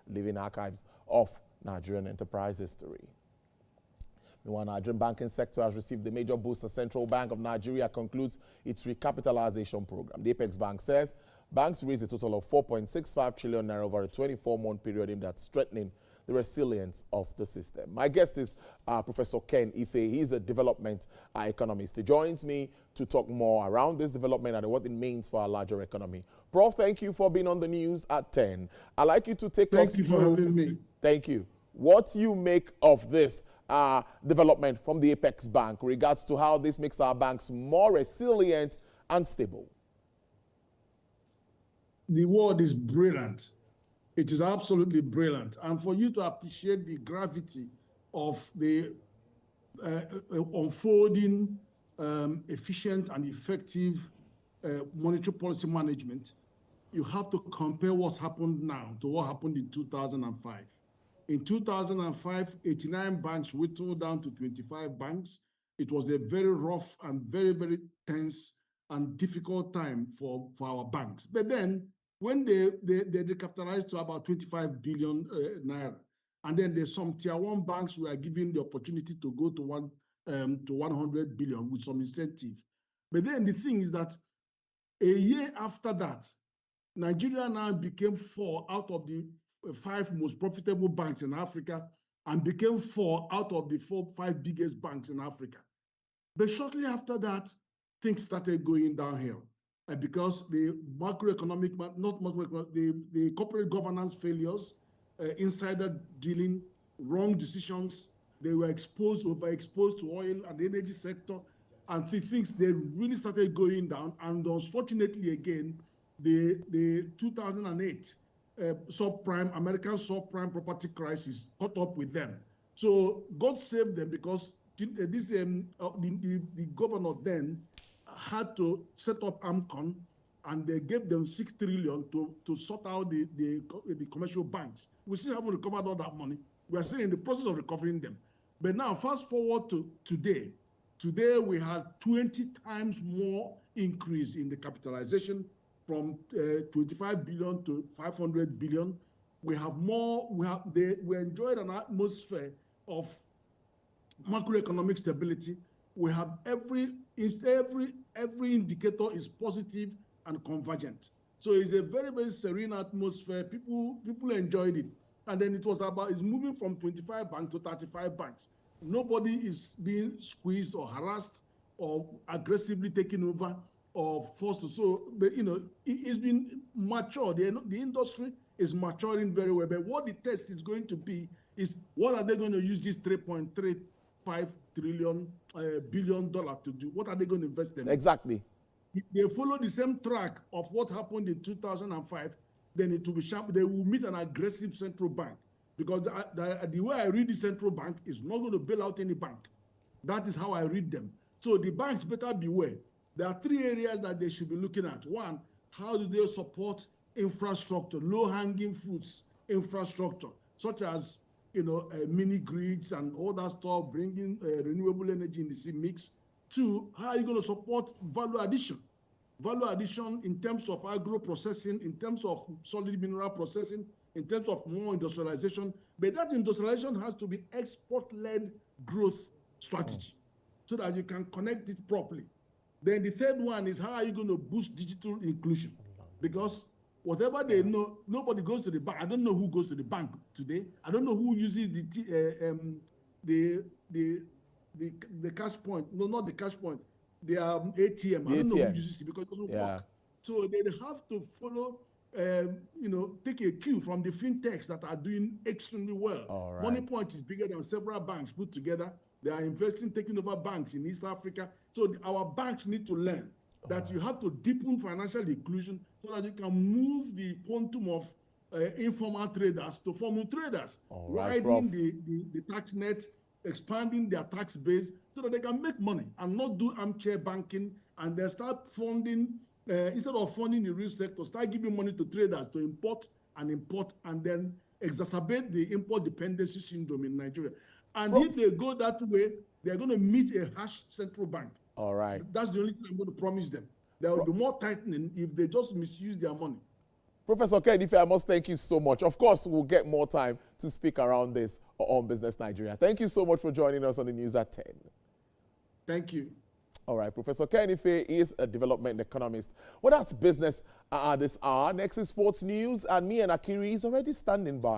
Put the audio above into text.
living archives of Nigerian enterprise history. Meanwhile, Nigerian banking sector has received the major boost as Central Bank of Nigeria concludes its recapitalization program. The Apex Bank says banks raised a total of 4.65 trillion naira over a 24-month period aimed at strengthening the resilience of the system. My guest is Professor Ken Ife. He's a development economist. He joins me to talk more around this development and what it means for our larger economy. Prof, thank you for being on the news at 10. I'd like you to take us through. Thank you for having me. Thank you. What you make of this development from the Apex Bank regards to how this makes our banks more resilient and stable? The word is brilliant. It is absolutely brilliant. And for you to appreciate the gravity of the unfolding efficient and effective monetary policy management, you have to compare what's happened now to what happened in 2005. In 2005, 89 banks whittled down to 25 banks. It was a very rough and very, very tense and difficult time for our banks. But then, when they recapitalized to about 25 billion naira, and then there's some tier one banks who are given the opportunity to go to 100 billion with some incentive. But then the thing is that a year after that, Nigeria now became 4 out of the 5 most profitable banks in Africa and became 4 out of the 5 biggest banks in Africa. But shortly after that, things started going downhill. Because the macroeconomic, not macroeconomic, the corporate governance failures, insider dealing, wrong decisions, they were overexposed to oil and the energy sector, and things, they really started going down. And unfortunately, again, the 2008 American subprime property crisis caught up with them. So God saved them because the governor then had to set up AMCON, and they gave them 6 trillion to sort out the commercial banks. We still haven't recovered all that money. We are still in the process of recovering them. But now, fast forward to today. Today, we had 20 times more increase in the capitalization from 25 billion to 500 billion. We enjoyed an atmosphere of macroeconomic stability. We have every indicator is positive and convergent. So it's a very, very serene atmosphere. People enjoyed it. And then it's moving from 25 banks to 35 banks. Nobody is being squeezed or harassed or aggressively taken over or forced to. So, but, it's been mature. The industry is maturing very well. But what the test is going to be is, what are they going to use this $3.35 billion to do? What are they going to invest in? Exactly. If they follow the same track of what happened in 2005, then it will be sharp. They will meet an aggressive central bank, because the way I read the central bank is not going to bail out any bank. That is how I read them. So the banks better beware. There are 3 areas that they should be looking at. One, how do they support infrastructure, low-hanging fruits infrastructure, such as mini grids and all that stuff, bringing renewable energy in the sea mix. 2, how are you going to support value addition? Value addition in terms of agro-processing, in terms of solid mineral processing, in terms of more industrialization. But that industrialization has to be export-led growth strategy so that you can connect it properly. Then the 3rd one is, how are you going to boost digital inclusion? Because whatever they know, nobody goes to the bank. I don't know who goes to the bank today. I don't know who uses the cash point. No, not the cash point. The ATM. I don't know who uses it because it doesn't work. So they have to follow, take a cue from the fintechs that are doing extremely well. All right. Money Point is bigger than several banks put together. They are investing, taking over banks in East Africa. So our banks need to learn that you have to deepen financial inclusion so that you can move the quantum of informal traders to formal traders, widening the tax net, expanding their tax base so that they can make money and not do armchair banking, and they start funding, instead of funding the real sector, start giving money to traders to import and then exacerbate the import dependency syndrome in Nigeria. And if they go that way, they're going to meet a harsh central bank. All right. That's the only thing I'm going to promise them. There will be more tightening if they just misuse their money. Professor Kenife, I must thank you so much. Of course, we'll get more time to speak around this on Business Nigeria. Thank you so much for joining us on the News at 10. Thank you. All right, Professor Kenife is a development economist. Well, that's business this hour. Next is sports news, and me and Akiri is already standing by.